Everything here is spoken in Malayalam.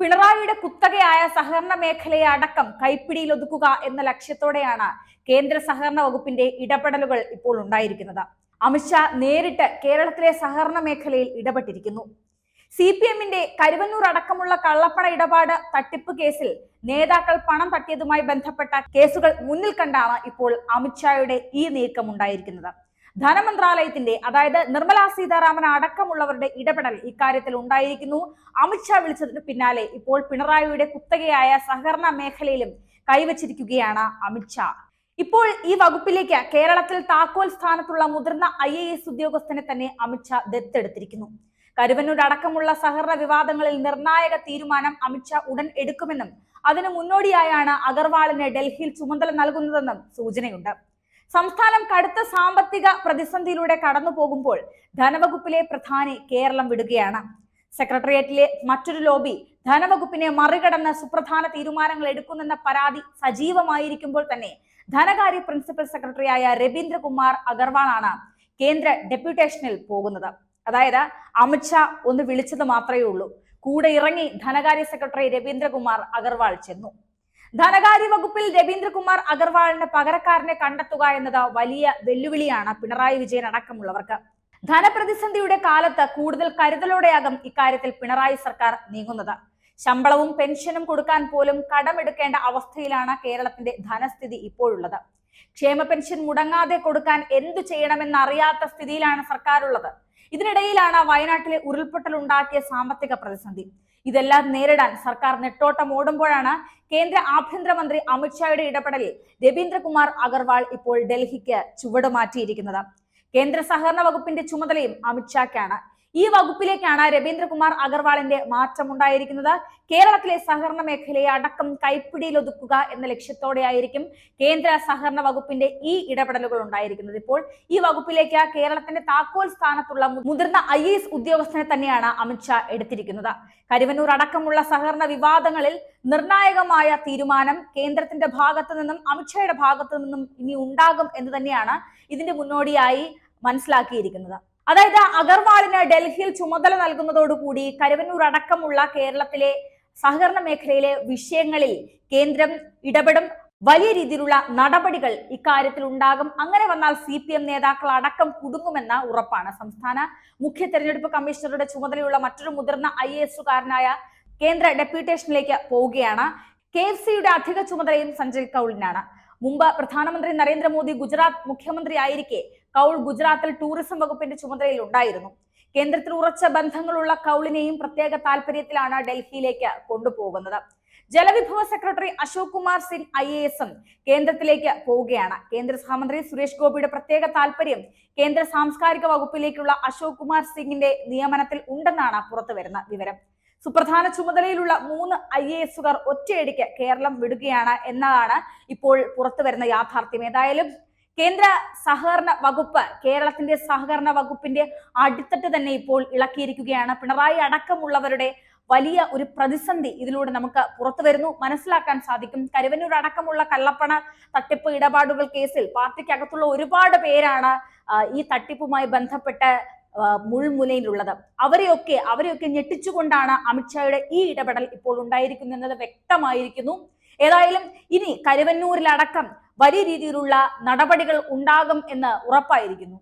പിണറായിയുടെ കുത്തകയായ സഹകരണ മേഖലയെ അടക്കം കൈപ്പിടിയിലൊതുക്കുക എന്ന ലക്ഷ്യത്തോടെയാണ് കേന്ദ്ര സഹകരണ വകുപ്പിന്റെ ഇടപെടലുകൾ ഇപ്പോൾ ഉണ്ടായിരിക്കുന്നത്. അമിത്ഷാ നേരിട്ട് കേരളത്തിലെ സഹകരണ മേഖലയിൽ ഇടപെട്ടിരിക്കുന്നു. CPM-ന്റെ കരുവന്നൂർ അടക്കമുള്ള കള്ളപ്പണ ഇടപാട് തട്ടിപ്പ് കേസിൽ നേതാക്കൾ പണം തട്ടിയതുമായി ബന്ധപ്പെട്ട കേസുകൾ മുന്നിൽ കണ്ടാണ് ഇപ്പോൾ അമിത്ഷായുടെ ഈ നീക്കം ഉണ്ടായിരിക്കുന്നത്. ധനമന്ത്രാലയത്തിന്റെ, അതായത് നിർമ്മല സീതാരാമൻ അടക്കമുള്ളവരുടെ ഇടപെടൽ ഇക്കാര്യത്തിൽ ഉണ്ടായിരിക്കുന്നു. അമിത്ഷാ വിളിച്ചതിന് പിന്നാലെ ഇപ്പോൾ പിണറായിയുടെ കുത്തകയായ സഹകരണ മേഖലയിലും കൈവച്ചിരിക്കുകയാണ് അമിത്ഷാ. ഇപ്പോൾ ഈ വകുപ്പിലേക്ക് കേരളത്തിൽ താക്കോൽ സ്ഥാനത്തുള്ള മുതിർന്ന IAS ഉദ്യോഗസ്ഥനെ തന്നെ അമിത്ഷാ ദത്തെടുത്തിരിക്കുന്നു. കരുവന്നൂർ അടക്കമുള്ള സഹകരണ വിവാദങ്ങളിൽ നിർണായക തീരുമാനം അമിത്ഷാ ഉടൻ എടുക്കുമെന്നും അതിനു മുന്നോടിയായാണ് അഗർവാളിന് ഡൽഹിയിൽ ചുമതല നൽകുന്നതെന്നും സൂചനയുണ്ട്. സംസ്ഥാനം കടുത്ത സാമ്പത്തിക പ്രതിസന്ധിയിലൂടെ കടന്നു പോകുമ്പോൾ ധനവകുപ്പിലെ പ്രധാനി കേരളം വിടുകയാണ്. സെക്രട്ടേറിയറ്റിലെ മറ്റൊരു ലോബി ധനവകുപ്പിനെ മറികടന്ന് സുപ്രധാന തീരുമാനങ്ങൾ എടുക്കുന്നെന്ന പരാതി സജീവമായിരിക്കുമ്പോൾ തന്നെ ധനകാര്യ പ്രിൻസിപ്പൽ സെക്രട്ടറിയായ രവീന്ദ്രകുമാർ അഗർവാളാണ് കേന്ദ്ര ഡെപ്യൂട്ടേഷനിൽ പോകുന്നത്. അതായത് അമിത്ഷാ ഒന്ന് വിളിച്ചത് മാത്രമേ ഉള്ളൂ. കൂടെ ഇറങ്ങി ധനകാര്യ സെക്രട്ടറി രവീന്ദ്രകുമാർ അഗർവാൾ ചെന്നു. ധനകാര്യ വകുപ്പിൽ രവീന്ദ്രകുമാർ അഗർവാളിന് പകരക്കാരനെ കണ്ടെത്തുക എന്നത് വലിയ വെല്ലുവിളിയാണ് പിണറായി വിജയൻ അടക്കമുള്ളവർക്ക്. ധനപ്രതിസന്ധിയുടെ കാലത്ത് കൂടുതൽ കരുതലോടെയാകും ഇക്കാര്യത്തിൽ പിണറായി സർക്കാർ നീങ്ങുന്നത്. ശമ്പളവും പെൻഷനും കൊടുക്കാൻ പോലും കടമെടുക്കേണ്ട അവസ്ഥയിലാണ് കേരളത്തിന്റെ ധനസ്ഥിതി ഇപ്പോഴുള്ളത്. ക്ഷേമ പെൻഷൻ മുടങ്ങാതെ കൊടുക്കാൻ എന്തു ചെയ്യണമെന്നറിയാത്ത സ്ഥിതിയിലാണ് സർക്കാർ ഉള്ളത്. ഇതിനിടയിലാണ് വയനാട്ടിലെ ഉരുൾപൊട്ടൽ ഉണ്ടാക്കിയ സാമ്പത്തിക പ്രതിസന്ധി. ഇതെല്ലാം നേരിടാൻ സർക്കാർ നെട്ടോട്ടം ഓടുമ്പോഴാണ് കേന്ദ്ര ആഭ്യന്തരമന്ത്രി അമിത്ഷായുടെ ഇടപെടലിൽ രവീന്ദ്രകുമാർ അഗർവാൾ ഇപ്പോൾ ഡൽഹിക്ക് ചുവടുമാറ്റിയിരിക്കുന്നത്. കേന്ദ്ര സഹകരണ വകുപ്പിന്റെ ചുമതലയും അമിത്ഷാക്കാണ്. ഈ വകുപ്പിലേക്കാണ് രവീന്ദ്രകുമാർ അഗർവാളിന്റെ മാറ്റമുണ്ടായിരിക്കുന്നത്. കേരളത്തിലെ സഹകരണ മേഖലയെ അടക്കം കൈപ്പിടിയിലൊതുക്കുക എന്ന ലക്ഷ്യത്തോടെയായിരിക്കും കേന്ദ്ര സഹകരണ വകുപ്പിന്റെ ഈ ഇടപെടലുകൾ ഉണ്ടായിരിക്കുന്നത്. ഇപ്പോൾ ഈ വകുപ്പിലേക്ക് കേരളത്തിന്റെ താക്കോൽ സ്ഥാനത്തുള്ള മുതിർന്ന IAS ഉദ്യോഗസ്ഥനെ തന്നെയാണ് അമിത്ഷാ എടുത്തിരിക്കുന്നത്. കരുവന്നൂർ അടക്കമുള്ള സഹകരണ വിവാദങ്ങളിൽ നിർണായകമായ തീരുമാനം കേന്ദ്രത്തിന്റെ ഭാഗത്തു നിന്നും അമിത്ഷായുടെ ഭാഗത്തു നിന്നും ഇനി ഉണ്ടാകും എന്ന് തന്നെയാണ് ഇതിന്റെ മുന്നോടിയായി മനസ്സിലാക്കിയിരിക്കുന്നത്. അതായത് അഗർവാളിന് ഡൽഹിയിൽ ചുമതല നൽകുന്നതോടുകൂടി കരുവന്നൂർ അടക്കമുള്ള കേരളത്തിലെ സഹകരണ മേഖലയിലെ വിഷയങ്ങളിൽ കേന്ദ്രം ഇടപെടും. വലിയ രീതിയിലുള്ള നടപടികൾ ഇക്കാര്യത്തിൽ ഉണ്ടാകും. അങ്ങനെ വന്നാൽ CPM നേതാക്കൾ അടക്കം കുടുങ്ങുമെന്ന ഉറപ്പാണ്. സംസ്ഥാന മുഖ്യ തെരഞ്ഞെടുപ്പ് കമ്മീഷണറുടെ ചുമതലയുള്ള മറ്റൊരു മുതിർന്ന IAS-കാരനായ കേന്ദ്ര ഡെപ്യൂട്ടേഷനിലേക്ക് പോവുകയാണ്. KFC-യുടെ അധിക ചുമതലയും സഞ്ജയ് കൗളിനാണ്. മുമ്പ് പ്രധാനമന്ത്രി നരേന്ദ്രമോദി ഗുജറാത്ത് മുഖ്യമന്ത്രി ആയിരിക്കെ കൗൾ ഗുജറാത്തിൽ ടൂറിസം വകുപ്പിന്റെ ചുമതലയിൽ ഉണ്ടായിരുന്നു. കേന്ദ്രത്തിൽ ഉറച്ച ബന്ധങ്ങളുള്ള കൗളിനെയും പ്രത്യേക താല്പര്യത്തിലാണ് ഡൽഹിയിലേക്ക് കൊണ്ടുപോകുന്നത്. ജലവിഭവ സെക്രട്ടറി അശോക് കുമാർ സിംഗ് IAS-ഉം കേന്ദ്രത്തിലേക്ക് പോവുകയാണ്. കേന്ദ്ര സഹമന്ത്രി സുരേഷ് ഗോപിയുടെ പ്രത്യേക താല്പര്യം കേന്ദ്ര സാംസ്കാരിക വകുപ്പിലേക്കുള്ള അശോക് കുമാർ സിംഗിന്റെ നിയമനത്തിൽ ഉണ്ടെന്നാണ് പുറത്തുവരുന്ന വിവരം. സുപ്രധാന ചുമതലയിലുള്ള 3 IAS-കാർ ഒറ്റയടിക്ക് കേരളം വിടുകയാണ് എന്നതാണ് ഇപ്പോൾ പുറത്തുവരുന്ന യാഥാർത്ഥ്യം. ഏതായാലും കേന്ദ്ര സഹകരണ വകുപ്പ് കേരളത്തിന്റെ സഹകരണ വകുപ്പിന്റെ അടിത്തട്ട് തന്നെ ഇപ്പോൾ ഇളക്കിയിരിക്കുകയാണ്. പിണറായി അടക്കമുള്ളവരുടെ വലിയ ഒരു പ്രതിസന്ധി ഇതിലൂടെ നമുക്ക് പുറത്തു വരുന്നു, മനസ്സിലാക്കാൻ സാധിക്കും. കരുവന്നൂർ അടക്കമുള്ള കള്ളപ്പണ തട്ടിപ്പ് ഇടപാടുകൾ കേസിൽ പാർട്ടിക്കകത്തുള്ള ഒരുപാട് പേരാണ് ഈ തട്ടിപ്പുമായി ബന്ധപ്പെട്ട് മുൾമുനയിലുള്ളത്. അവരെയൊക്കെ ഞെട്ടിച്ചുകൊണ്ടാണ് അമിത്ഷായുടെ ഈ ഇടപെടൽ ഇപ്പോൾ ഉണ്ടായിരിക്കുന്നത് വ്യക്തമായിരിക്കുന്നു. ഏതായാലും ഇനി കരുവന്നൂരിലടക്കം വലിയ രീതിയിലുള്ള നടപടികൾ ഉണ്ടാകും എന്ന് ഉറപ്പായിരിക്കുന്നു.